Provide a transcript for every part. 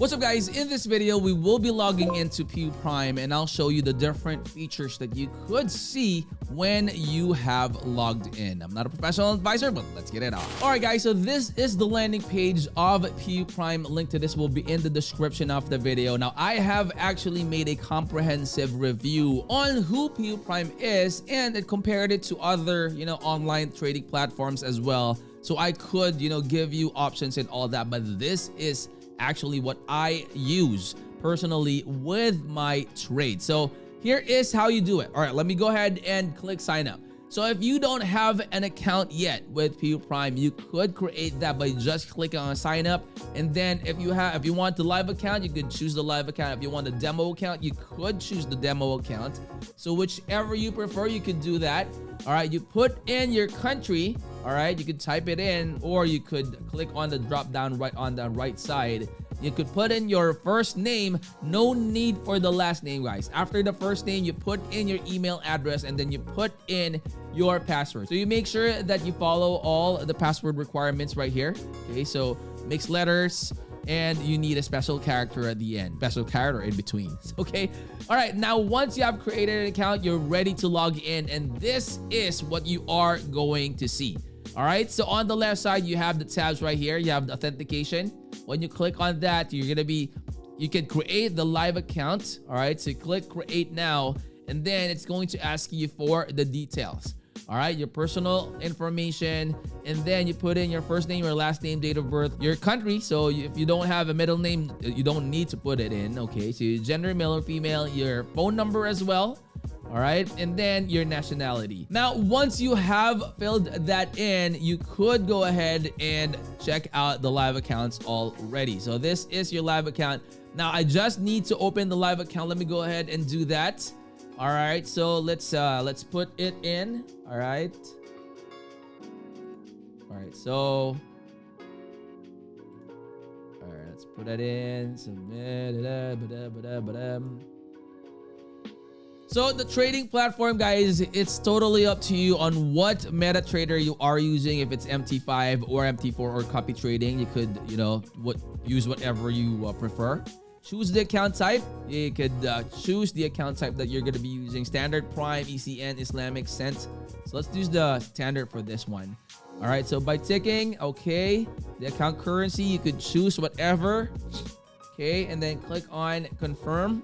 What's up guys, in this video we will be logging into Puprime and I'll show you the different features that you could see when you have logged in. I'm not a professional advisor, but let's get it on. Alright guys, so this is the landing page of Puprime. Link to this will be in the description of the video. Now I have actually made a comprehensive review on who Puprime is and it compared it to other, online trading platforms as well. So I could, give you options and all that, but this is actually what I use personally with my trade. So here is how you do it. All right, let me go ahead and click sign up. So if you don't have an account yet with Puprime, you could create that by just clicking on sign up. And then if you want the live account, you could choose the live account. If you want the demo account, you could choose the demo account. So whichever you prefer, you could do that. All right, you put in your country. All right, you could type it in, or you could click on the drop down right on the right side. You could put in your first name. No need for the last name, guys. After the first name, you put in your email address and then you put in your password. So you make sure that you follow all the password requirements right here. Okay, so mixed letters, and you need a special character at the end, special character in between. Okay, all right, now once you have created an account, you're ready to log in, and this is what you are going to see. All right, so on the left side, you have the tabs right here. You have the authentication. When you click on that, you can create the live account. All right, so you click create now, and then it's going to ask you for the details. All right, your personal information, and then you put in your first name, your last name, date of birth, your country. So if you don't have a middle name, you don't need to put it in. Okay, so your gender, male or female, your phone number as well. All right, and then your nationality. Now, once you have filled that in, you could go ahead and check out the live accounts already. So this is your live account. Now, I just need to open the live account. Let me go ahead and do that. All right, so let's put it in. All right. So let's put that in. So the trading platform, guys, it's totally up to you on what MetaTrader you are using. If it's MT5 or MT4 or copy trading, you could, use whatever you prefer. Choose the account type. You could choose the account type that you're going to be using. Standard, Prime, ECN, Islamic, Cent. So let's use the standard for this one. All right, so by ticking, okay, the account currency, you could choose whatever. Okay, and then click on confirm.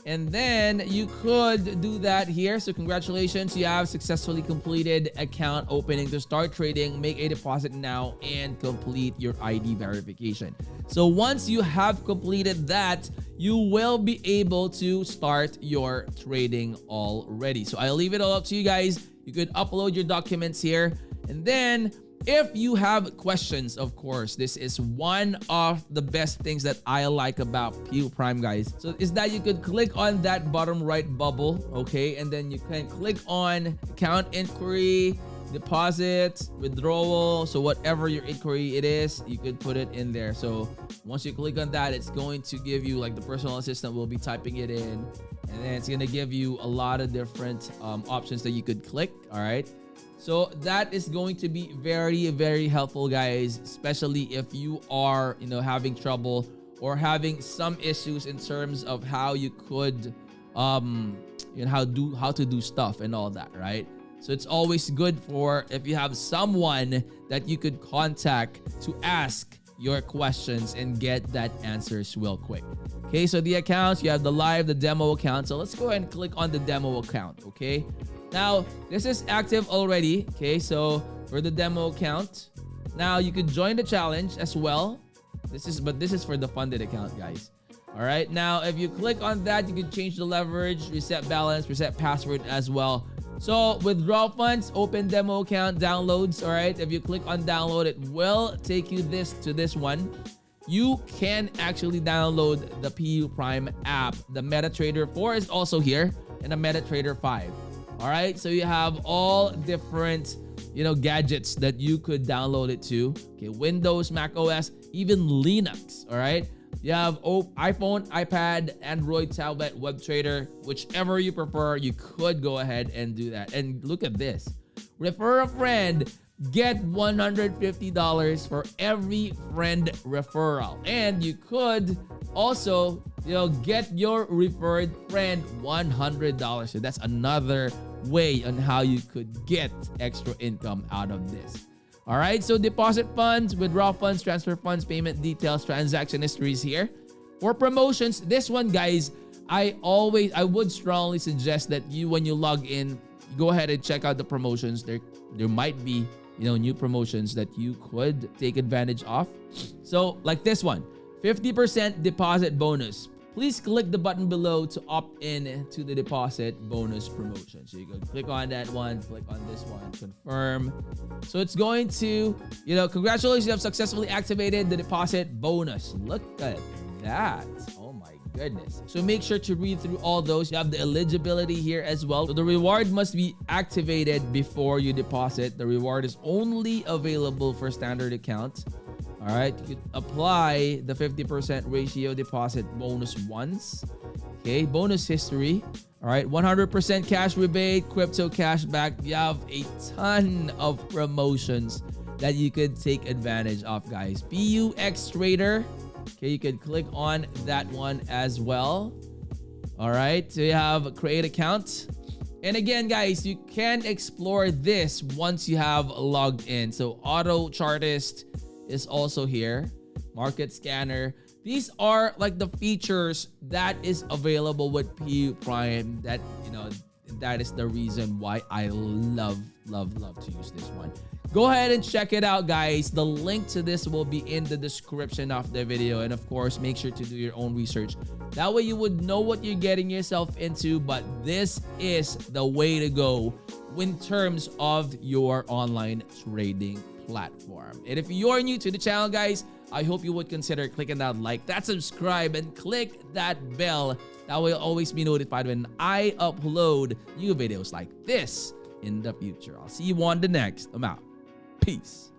And then you could do that here. So congratulations, you have successfully completed account opening to start trading. Make a deposit now and complete your ID verification. So once you have completed that, you will be able to start your trading already. So I'll leave it all up to you guys. You could upload your documents here, and then if you have questions, of course, this is one of the best things that I like about Puprime, guys. So is that you could click on that bottom right bubble, okay? And then you can click on account inquiry, deposit, withdrawal. So whatever your inquiry it is, you could put it in there. So once you click on that, it's going to give you, like, the personal assistant will be typing it in. And then it's going to give you a lot of different options that you could click, all right? So that is going to be very, very helpful, guys, especially if you are, having trouble or having some issues in terms of how you could, how to do stuff and all that, right? So it's always good for if you have someone that you could contact to ask your questions and get that answers real quick. Okay, so the accounts, you have the live, the demo account. So let's go ahead and click on the demo account, okay? Now, this is active already, okay? So for the demo account, now you could join the challenge as well. This is for the funded account, guys. All right, now if you click on that, you can change the leverage, reset balance, reset password as well. So withdraw funds, open demo account, downloads. All right, if you click on download, it will take you to this one. You can actually download the Puprime app. The MetaTrader 4 is also here, and the MetaTrader 5. All right, so you have all different, gadgets that you could download it to. Okay, Windows, Mac OS, even Linux. All right, you have iPhone, iPad, Android, tablet, web trader, whichever you prefer. You could go ahead and do that. And look at this. Refer a friend. get $150 for every friend referral. And you could also, get your referred friend $100. So that's another way on how you could get extra income out of this. All right, so deposit funds, withdraw funds, transfer funds, payment details, transaction histories here. For promotions, this one, guys, I would strongly suggest that when you log in, go ahead and check out the promotions. There might be, new promotions that you could take advantage of. So like this one, 50% deposit bonus. Please click the button below to opt in to the deposit bonus promotion. So you can click on that one, click on this one, confirm. So it's going to, congratulations, you have successfully activated the deposit bonus. Look at that. Oh my goodness. So make sure to read through all those. You have the eligibility here as well. So the reward must be activated before you deposit. The reward is only available for standard accounts. All right, you could apply the 50% ratio deposit bonus once. Okay, bonus history. All right, 100% cash rebate, crypto cash back. You have a ton of promotions that you could take advantage of, guys. PUX Trader. Okay, you can click on that one as well. All right, so you have create account. And again, guys, you can explore this once you have logged in. So auto chartist is also here. Market scanner. These are like the features that is available with Puprime. That, that is the reason why I love to use this one. Go ahead and check it out, guys. The link to this will be in the description of the video. And of course, make sure to do your own research. That way you would know what you're getting yourself into. But this is the way to go in terms of your online trading platform. And if you're new to the channel, guys, I hope you would consider clicking that like, that subscribe, and click that bell. That way you'll always be notified when I upload new videos like this in the future. I'll see you on the next. I'm out. Peace.